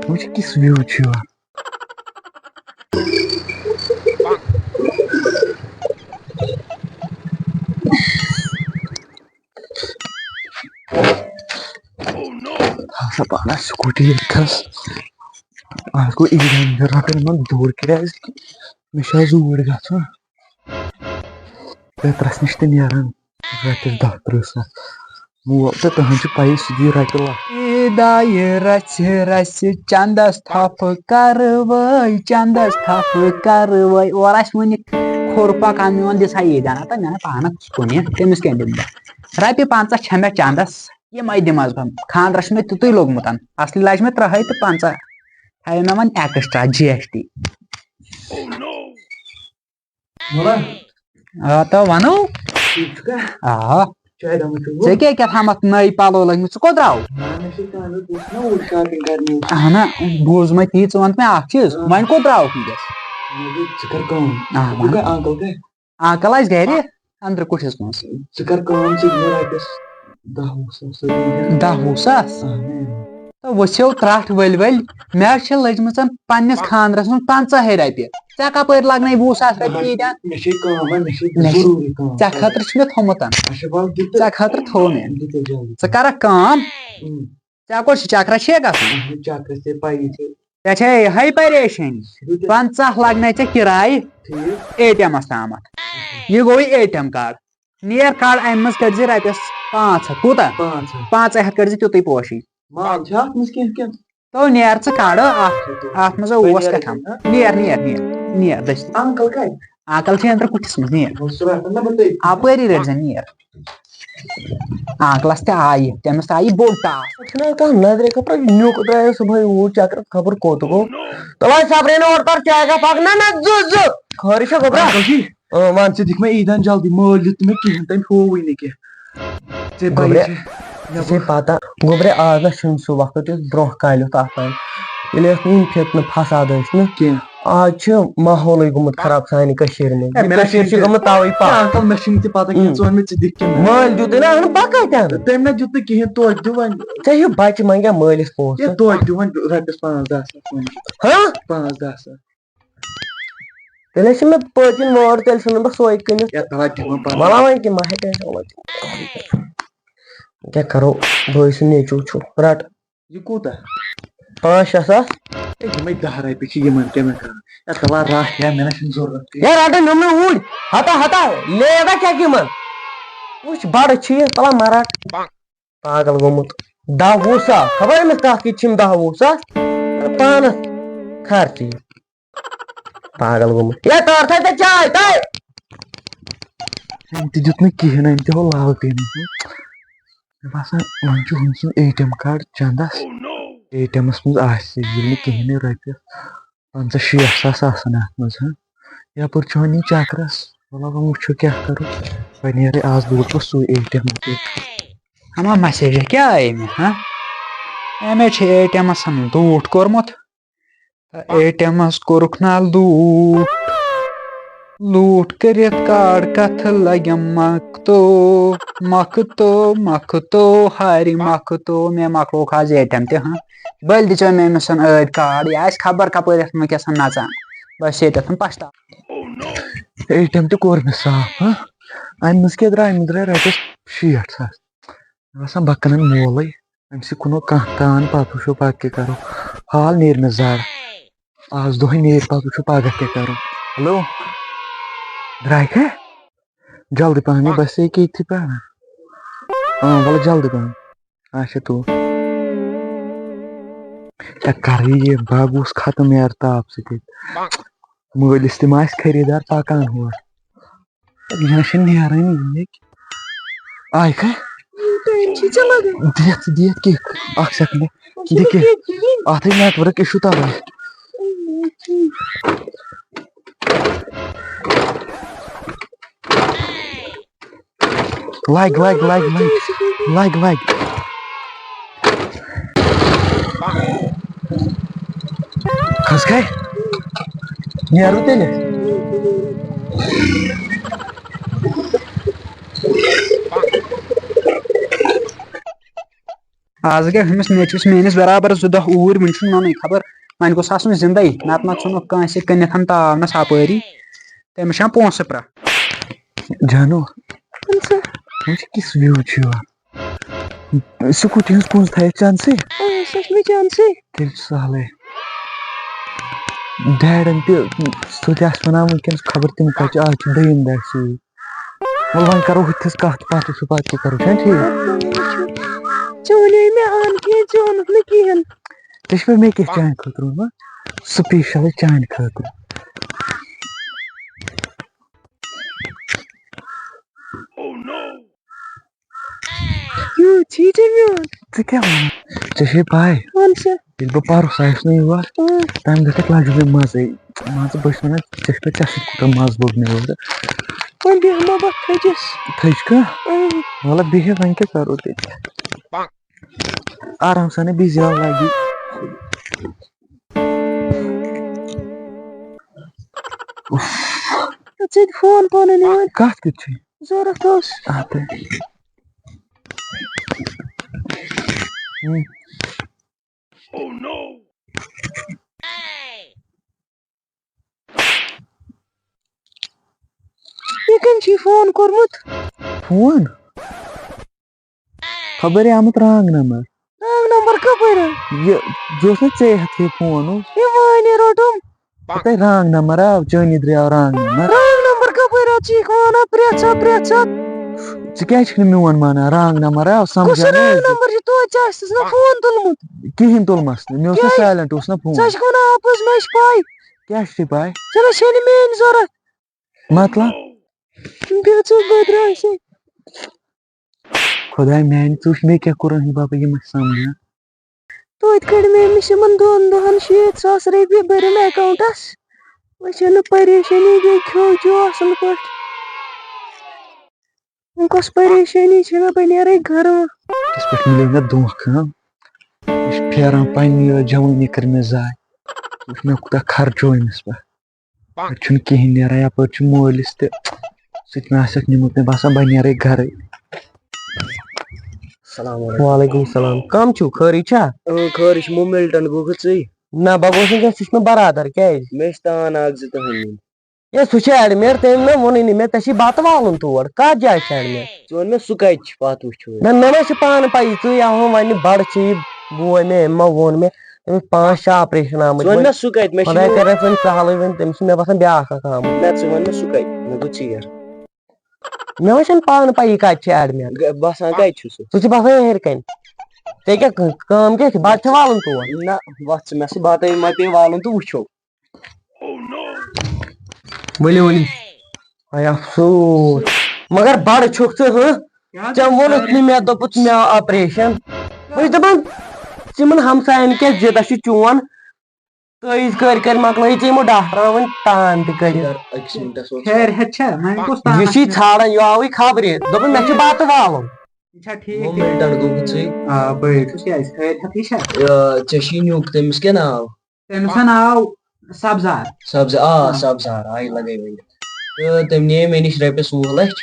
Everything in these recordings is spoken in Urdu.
مجھے کس ویو چھو سپانا سکوٹی کھس آج گو ایران رٹن من دور کیاز مے زور گژھُن پیترس نش تہِ نیران رۄپیس 10-13 ساس مول تہٕ تٕہنٛز چھِ پایی سُہ رۄپیہِ لَچھ دایہِ رَژھِ رَژھِ چندس تھپھ کروٲے چندس تھپھ کروٲے اور آسہِ وٕنہِ کھوٚر پکان میون دِسا عیٖدیانہ تہٕ مےٚ پانس کُن تٔمِس کیٛاہ دِمہٕ بہٕ رۄپیہِ 50 چھےٚ مےٚ چندس یِمے دِمس بہٕ خانٛدرس چھُ مےٚ تیُتُے لوٚگمُت اصلی لاجہِ مےٚ 3 تہٕ 50 تھایے مےٚ وۄنۍ ایکسٹرا GST تو ونو آ ژےٚ کیٛاہ تھامتھ نٔے پلو لٲگمٕتۍ ژٕ کوٚت درٛاو اہن بوٗز مےٚ تی ژٕ وَن مےٚ اکھ چیٖز وۄنۍ کوٚت درٛاوُکھ انکل آسہِ گرِ أنٛدرٕ کُٹھِس منٛز 10-20 ساس وٕچھو ترٛٹھ ؤلۍ ؤلۍ مےٚ حظ چھِ لٔجمٕژ پننِس خانٛدرس منٛز 50 رۄپیہِ ژےٚ کپٲرۍ لگنَے 20 ساس رۄپیہِ عیٖدیان ژےٚ خٲطرٕ چھُ مےٚ تھوٚمُت ژےٚ خٲطرٕ تھوٚو مےٚ ژٕ کرکھ کٲم ژےٚ کوٚت چھُ چکرس چھے گژھُن ژےٚ چھے یِہے پریشٲنی 50 لگنَے ژےٚ کِراے ATM تامتھ یہِ گوٚوٕے ATM کارڈ نیر کارڈ امہِ منٛز کٔڑزِ رۄپیس 500 کوٗتاہ 500 کٔڑزِ تیُتُے پوشی تو نیر ژٕ کڑ اتھ منٛز اوس کیٛاہتام نیر دٔستی انکل چھِ أنٛدرٕ کُٹھِس منٛز نیر اپٲری رٔٹزِ نیر انکلس تہِ آیہِ تٔمِس آیہِ بوٚڑ ٹاس نظرے کپڑا نیُک درٛایو صبحٲے اوٗرۍ چکرس خبر کوٚت گوٚو تَوے سبرے نہٕ اورٕ تور چاے کا پک نہ زٕ خٲرٕے چھا گوٚبرا ون ژٕ دِکھ مےٚ عیٖدیان جلدی مٲلۍ دیُت نہٕ مےٚ کِہینۍ تٔمۍ ہووٕے نہٕ کینٛہہ ژےٚ پتہ گوٚبرے آز نہ چھُنہٕ سُہ وقت یُس برونٛہہ کالہِ اوس آسان ییٚلہِ ٲسۍ نہٕ فتنہٕ فساد ٲسۍ نہٕ کینٛہہ آز چھُ ماحولٕے گوٚمُت خراب سانہِ کٔشیٖرِ منٛز کٔشیٖر چھِ گٔمٕژ تَوَے انکل مےٚ چھُنہٕ تہِ پتہ کینٛہہ ژٕ وَن مےٚ ژٕ دِکھ کِنہٕ مٲلۍ دیُتُے نہ اہن بکٲے تہِ اَنہٕ تٔمۍ نہ دیُت نہٕ کِہینۍ توتہِ دِ وۄنۍ ژےٚ ہیوٗ بچہِ منٛگیا مٲلِس پونٛسہٕ توتہِ دِ وۄنۍ رۄپیس 5-10 ساس ہاں 5-10 ساس تیٚلہِ چھِ مےٚ پٔژھِنۍ وٲر تیٚلہِ ژھٕنہٕ بہٕ سۄے کٕنِتھ وَلا وۄنۍ کیٚنٛہہ ما ہیٚکہِ کیٛاہ کرو بٲے سُنٛد نیٚچوٗ چھُ رٹ یہِ کوٗتاہ 5-6 ساس یِمے 10 رۄپیہِ چھِ یِمن کیٛاہ مےٚ کران تَلا رٹھ یا مےٚ نہ چھُنہٕ ضروٗرت رٹن یِم نہٕ اوٗرۍ ہتا لیدا چیٚک یِمن وٕچھ بڑٕ چھِ یہِ تَلا ما رٹ پاگل گوٚمُت 10-20 ساس خبر أمِس کتھ کِتھ چھِ یِم 10-20 ساس پانس خرچی پاگل گوٚمُت ہے تور تھٲے ژےٚ چاے تہٕ أمۍ تہِ دیُت نہٕ کِہینۍ أمۍ تہِ ہوو لال پیٖنٕے مےٚ باسان وۄنۍ چھُ ہُمۍ سُنٛد ATM کارڈ چندس ATM منٛز آسہِ ییٚلہِ نہٕ کِہینۍ رۄپیہِ 50-60 ساس آسن اتھ منٛز یپٲرۍ چھُ وۄنۍ یہِ چکرس وَلہٕ وۄنۍ وٕچھو کیٛاہ کرو وۄنۍ نیرے آز لوگ بہٕ سُے ATM ہما مسیجا کیٛاہ آیہِ مےٚ أمۍ چھِ ATM لوٗٹ کوٚرمُت ATM کوٚرُکھ نا لوٗٹ کٔرِتھ کاڈ کتھٕ لگٮ۪م مکھتو ہارِ مکھتو مےٚ مۄکلووُکھ آز ATM تہِ بٔلۍ دِژیو مےٚ أمِس ٲدۍ کاڈ یہِ آسہِ خبر کپٲرۍ یتھ وٕنکیٚس نژان بس ییٚتٮ۪تھ پشتاو ATM تہِ کوٚر مےٚ صاف امہِ منٛز کیٛاہ درٛاے مےٚ درٛاے رۄپیس 60 ساس مےٚ باسان بہٕ کٕنن مولٕے امہِ سۭتۍ کُنو کانٛہہ تان پتہٕ وٕچھو پتہٕ کیٛاہ کرو حال نیرِ مےٚ زر آز دۄہے نیرِ پتہٕ وٕچھو پگاہ کیٛاہ کرو ہیلو درٛاے کھا جلدی پہن مےٚ باسے ییٚکیٛاہ ییٚتھی پراران وَلہٕ جلدی پہن اچھا تُل کیٛاہ کرٕ یہِ بب اوس ختم یارٕ تاپھ سۭتۍ مٲلِس تہِ ما آسہِ خٔریٖدار پکان ہور یہِ چھِ نیرٲنی آے کھا دِتھ کِک اکھ سیکنڈ دِ اتھ نیٹؤرک اِشوٗ تَوے لگ کھس کھے نیرو تیٚلہِ آز گٔے ہُمِس نیچوِس میٲنِس برابر 2 دۄہ اوٗرۍ وٕنہِ چھُنہٕ نوٚنُے خبر وۄنۍ گوٚژھ آسُن زِندَے نتہٕ ژھٕنُکھ کٲنٛسہِ کٕنِتھ تاونَس اپٲری تٔمِس چھےٚ پونٛسہٕ پرٛا جانو وٕچھ کِس وِو چھُ یِوان سکوٗٹی ہٕنٛز پونٛسہٕ تھایَکھ چانسٕے تیٚلہِ چھُ سہلٕے ڈیڈن تہِ سُہ تہِ آسہِ وَنان وٕنکٮ۪نس خبر تِم کَتہِ چھِ آز چھُ دوٚیِم دۄہ سۭتۍ وَلہٕ وۄنۍ کرو ہُتھِس کَتھ پَتہٕ وٕچھو پَتہٕ کیٛاہ کرو چھُنہ ٹھیٖک ژےٚ چھُ مےٚ کیٛاہ چانہِ خٲطرٕ اوٚنمُت سٕپیشَلٕے چانہِ خٲطرٕ ژٕ کیٛاہ وَنان ژےٚ چھے پاے ییٚلہِ بہٕ پَرُس آیَس نہ یور تَمہِ دۄہ تَتہِ لَجہِ مےٚ مَزَے مان ژٕ بہٕ چھُس وَنان ژےٚ چھُ پَتہٕ ژےٚ سۭتۍ کوٗتاہ مَزٕ لوٚگ مےٚ یورٕ تھٔج کانٛہہ وَلہٕ بِہِو وۄنۍ کیٛاہ کَرو تیٚلہِ آرام سان بیٚیہِ زیادٕ لَگی کَتھ کیُتھ چھُے ضوٚرَتھ اوس فون خبر آمُت رانٛگ نمبر یہِ اوس نہ ژےٚ ہٮ۪تھٕے فون اوس تۄہہِ رانٛگ نمبر آو چٲنی درٛاو رانٛگ نمبر ژٕ کیٛازِ چھُکھ نہٕ میون مانان رانٛگ نمبر آو سمجھ کِہینۍ تُلمَس نہٕ مےٚ اوس نہ سایلنٹ اوس نہ فون کیٛاہ چھُے پاے مطلب خۄداے میانہِ ژٕ وٕچھ مےٚ کیٛاہ کوٚرُن بابا یِم ٲسۍ سمجان یِتھَس پٲٹھۍ مِلیو مےٚ دھوکہٕ مےٚ چھُ پھیران پنٛنی یٲژ جوٲنی کٔر مےٚ ضایع وٕچھ مےٚ کوٗتاہ خرچو أمِس پٮ۪ٹھ پَتہٕ چھُنہٕ کِہیٖنۍ نیران یَپٲرۍ چھُ مٲلِس تہِ سُہ تہِ مےٚ آسٮ۪کھ نِمُت مےٚ باسان بہٕ نیرَے گرَے وعلیکُم السلام کَم چھُو خٲرٕے چھا خٲرٕے چھُ مِلٹن گوٚوکھٕ ژٕے نہ بہٕ گوٚژھ نہٕ ژٕ چھُ مےٚ برادر کیٛازِ مےٚ چھِ تان اکھ زٕ تُہٕنٛدۍ نِنۍ ہے سُہ چھُ ایڈمِٹ تٔمۍ مےٚ ووٚنُے نہٕ مےٚ ژےٚ چھی بتہٕ والُن تور کَتھ جایہِ چھُ ایڈمِٹ ژٕ وَن مےٚ سُہ کَتہِ چھُ پَتہٕ وٕچھو مےٚ ما چھِ پانہٕ پَیی ژٕے آوُم وَنہِ بَڑٕ چھِ یہِ بوے مےٚ أمۍ ما ووٚن مےٚ تٔمِس 5-6 آپریشن آمٕتۍ ژٕ وَن مےٚ سُہ کَتہِ مےٚ خۄداے کَرٮ۪س وۄنۍ سہلٕے وۄنۍ تٔمِس چھُ مےٚ باسان بیٛاکھ اکھ آمُت نہ ژٕ وَن مےٚ سُہ کَتہِ مےٚ گوٚو ژیر مےٚ ما چھَنہٕ پانہٕ پَیی کَتہِ چھِ ایڈمِٹ باسان کَتہِ چھُ سُہ سُہ چھُ باسان ہیٚرِ کَنہِ ژےٚ کیٛاہ کٲم کیٛاہ چھِ بَتہٕ چھِ والُن تور نہ وَتھ ژٕ مےٚ سُہ بَتَے ما پیٚیہِ والُن تہٕ وٕچھو ؤلِو ؤلِو ہاے اَفسوٗس مگر بَڑٕ چھُکھ ژٕ ژےٚ ووٚنُتھ نہٕ مےٚ دوٚپُتھ مےٚ آو آپریشن بہٕ چھُس دَپان ژٕ یِمن ہمساین کیٛاہ زِدہ چھُ چون تٲیٖز کٔرۍ کٔرۍ مۄکلٲیی ژےٚ یِمو ڈاکٹرن وۄنۍ تان تہِ کٔرِتھ یہِ چھُے ژھانڈان یہِ آوٕے خبرِ دوٚپُن مےٚ چھُ بتہٕ والُن مِلٹن گوٚوکھٕ ژٕے ژےٚ چھی نیُک تٔمِس کیٛاہ ناو سبزار سبزار آیہِ لگٲے ؤنِتھ تہٕ تٔمۍ نِیے مےٚ نِش رۄپیَس 100 لَچھ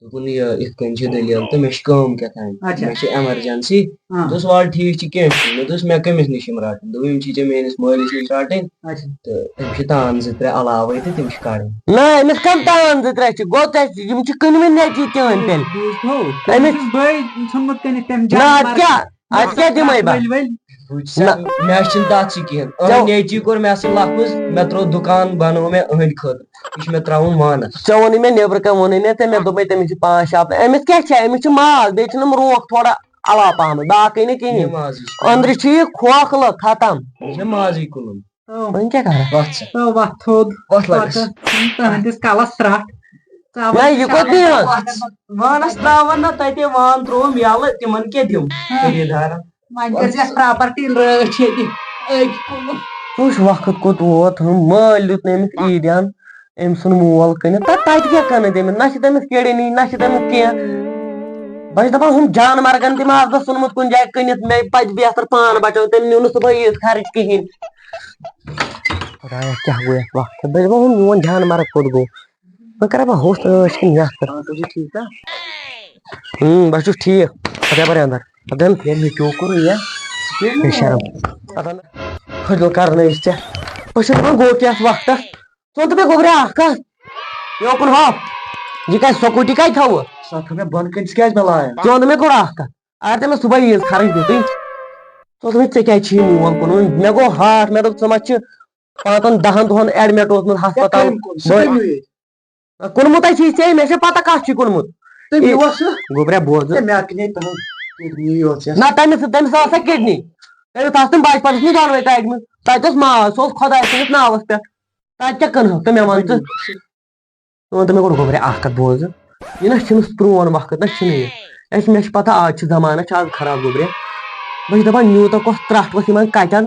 دوٚپُن یہِ یِتھ کٔنۍ چھِ دٔلیٖل تہٕ مےٚ چھِ کٲم کیٛاہ تام مےٚ چھِ ایمرجنسی دوٚپُس وَلہٕ ٹھیٖک چھُ کیٚنٛہہ چھُنہٕ مےٚ دوٚپُس مےٚ کٔمِس نِش یِم رَٹٕنۍ دوٚپُن یِم چھی ژےٚ میٲنِس مٲلِس نِش رَٹٕنۍ تہٕ تٔمِس چھِ تان 2-3 علاوَے تہٕ تِم چھِ کَڑٕنۍ نہ أمِس کَم تان 2-3 چھِ گوٚو ژےٚ یِم چھِ کٕنوٕنۍ نیٚچی چٲنۍ تیٚلہِ نہ اَدٕ کیٛاہ دِمَے بہٕ مےٚ چھِنہٕ تَتھ سۭتۍ کِہیٖنۍ أہٕنٛدۍ نیچی کوٚر مےٚ سۭتۍ لفظ مےٚ ترٛوو دُکان بَنوو مےٚ أہٕنٛدۍ خٲطرٕ یہِ چھُ مےٚ ترٛاوُن وانَس ژےٚ ووٚنُے مےٚ نیٚبرٕ کَنۍ ووٚنُے مےٚ ژےٚ مےٚ دوٚپمَے تٔمِس چھِ 5-6 أمِس کیٛاہ چھِ أمِس چھِ ماز بیٚیہِ چھِنہٕ روکھ تھوڑا علاوٕ پَہمَتھ باقٕے نہٕ کِہیٖنۍ أنٛدرٕ چھُ یہِ کھوکھلہٕ ختم یہِ چھےٚ مازٕے کٕنُن وۄنۍ کیٛاہ کَرٕ نہ یہِ کوٚت نِیَن وانَس ترٛاوَن نہ تَتے وان ترٛووُم یَلہٕ تِمن کیٛاہ دِم خٔریٖدارَن وٕچھ وقت کوٚت ووت مٲلۍ دیُت نہٕ أمِس عیٖدیان أمۍ ژھُن مول کٕنِتھ تَتہِ کیٛاہ کٕنہٕ تٔمِس نہ چھِ تٔمِس کِڈنی نہ چھِ تٔمِس کینٛہہ بہٕ چھُس دَپان ہُم جانمرگن تہِ ما آسہٕ بہٕ ژھُنمُت کُنہِ جایہِ کٕنِتھ مےٚ پَزِ بہتر پان بَچاوُن تٔمۍ نیوٗ نہٕ صُبحٲے عیٖذ خرٕچ کِہیٖنۍ خۄدایا کیٛاہ گوٚو یَتھ وقتَس بہٕ چھُس دَپان ہُم میون جانمرگ کوٚت گوٚو وۄنۍ کَرا بہٕ ہوٚس عٲش کِنہٕ یَتھ بہٕ چھُس ٹھیٖک خۄداے بَڑِ اَنٛدر ادن نیچو کوٚر بے شرم ادن فضل کرنٲیِس ژےٚ بہٕ چھُس دپان گوٚو کیٛاہ وقتس ژٕ وَن تہٕ مےٚ گوٚبرا اکھ کتھ یہِ اوکُن ہاو یہِ کتہِ سکوٗٹی کتہِ تھاوٕ سۄ تھٲو مےٚ بۄنہٕ کَنہِ ژٕ کیٛازِ مےٚ لاین ژٕ وَن مےٚ گۄڈٕ اکھ کتھ اگر ژےٚ مےٚ صبحٲے عیٖز خرٕچ دِتٕے ژٕ وَن مےٚ ژےٚ کیٛازِ چھُے مول کُنُن مےٚ گوٚو ہاٹ مےٚ دوٚپ ژٕ ما چھِ 5-10 دۄہن ایڈمِٹ اوسمُت ہسپتال کُنمُت چھُے ژےٚ مےٚ چھےٚ پتہ کتھ چھُے کُنمُت گوٚبرا بوز نہ تٔمِس ٲس سا کِڈنی تٔمِس آسہٕ تِم بچپنس منٛز دۄنوے کڑمٕژ تتہِ اوس ماز سُہ اوس خۄداے سٕنٛدِس ناوس پٮ۪ٹھ تتہِ کیٛاہ کٕنہوکھ تہٕ مےٚ ون ژٕ ژٕ وَن تہٕ مےٚ گۄڈٕ گوٚبرا اکھ کتھ بوزٕ یہِ نہ چھُنہٕ پرون وقت نہ چھُنہٕ یہِ مےٚ چھِ پتہ آز چھُ زمانہٕ چھُ آز خراب گوٚبرا بہٕ چھُس دپان یوٗتاہ کۄس ترٹھ ؤژھ یِمن کتٮ۪ن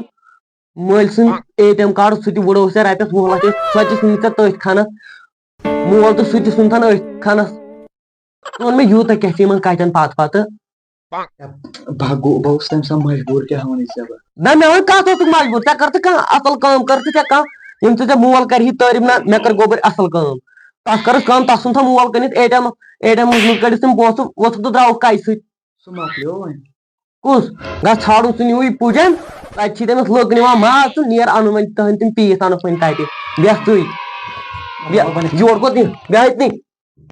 مٲلۍ سُنٛد ATM کارڈ سُہ تہِ وُڈو ژےٚ رۄپیس 20 لچھ سۄ تہِ ژھٕنۍ ژےٚ تٔتھۍ کھنس مول تہٕ سُہ تہِ ژھُنتھن أتھۍ کھنس ژٕ وَن مےٚ یوٗتاہ کیٛاہ چھُ یِمن کتٮ۪ن پتہٕ بہٕ اوسُس تمہِ ساتہٕ مجبوٗر کیٛاہ وَنٕے ژےٚ بہٕ نہ مےٚ وۄنۍ کتھ اوسُکھ مجبوٗر ژےٚ کر تہٕ کانٛہہ اصل کٲم کر تہٕ ژےٚ کانٛہہ ییٚمہِ سۭتۍ ژےٚ مول کرِ تعریٖف نہ مےٚ کٔر گوٚبُر اصل کٲم تتھ کٔرٕس کٲم تتھ ژھُنتھن مول کٕنِتھ ATM منٛز کٔڑِتھ تِم پونٛسہٕ ووٚتھُکھ تہٕ درٛاوُکھ کَجہِ سۭتۍ سُہ مۄکلیو وۄنۍ کُس گژھ ژھانڈُن سُہ نیوٗ پُجن تتہِ چھی تٔمِس لٔکھ نِوان ماز تہٕ نیر اَنُن وۄنۍ تٕہنٛدۍ تِم پیٖس اَنُکھ وۄنۍ تتہِ بیٚہہ ژٕے یور کوٚت نہِ بیٚہہ أتنٕے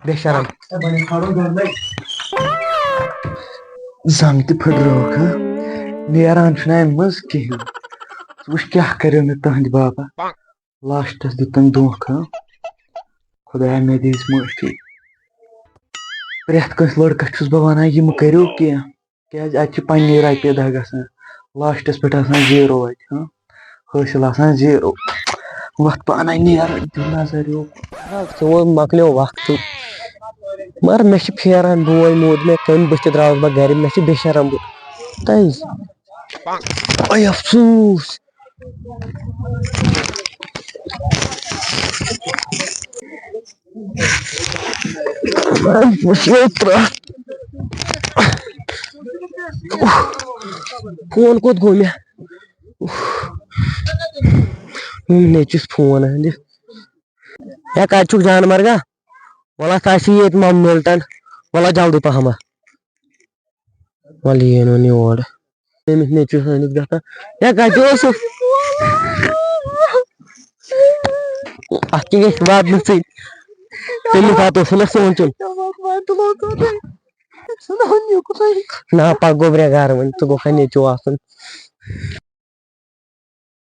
بے شرم زنگ تہِ پھٕٹرٲوٕکھ نیران چھُنہٕ اَمہِ منٛز کِہیٖنۍ ژٕ وٕچھ کیٛاہ کریو مےٚ تٕہنٛدِ باپتھ لاسٹس دِتُن دھوکہٕ خۄدایا مےٚ دِیٖژ معٲفی پرٛٮ۪تھ کٲنٛسہِ لڑکس چھُس بہٕ ونان یہِ مہٕ کٔرِو کینٛہہ کیٛازِ اتہِ چھِ پننی رۄپیہِ دہ گژھان لاسٹس پٮ۪ٹھ آسان زیٖرو اتہِ حٲصِل آسان زیٖرو وتھ پانے نیران دِ نظر ژٕ مۄکلیو وقتٕے مگر مےٚ چھِ پھیران بوے موٗد مےٚ کمہِ بٕتھِ درٛاوُس بہٕ گرِ مےٚ چھِ بے شرم بہٕ تۄہہِ افسوٗس فون کوٚت گوٚو مےٚ نیچوِس فون أنِتھ ہے کتہِ چھُکھ جانمرگا وَلہٕ ہسا آسی ییٚتہِ مِلٹن وَلہٕ جلدی پہمتھ وَلہٕ یِیِن وۄنۍ یور تٔمِس نیچوِس أنِتھ گژھان ہے کتہِ اوسُکھ اتھ کیٛاہ گژھِ واتنہٕ سۭتۍ تَمہِ ساتہٕ اوسُے نہ سونٛچُن نہ پکھ گوٚبرا گرٕ وۄنۍ ژٕ گوٚکھا نیچوٗ آسُن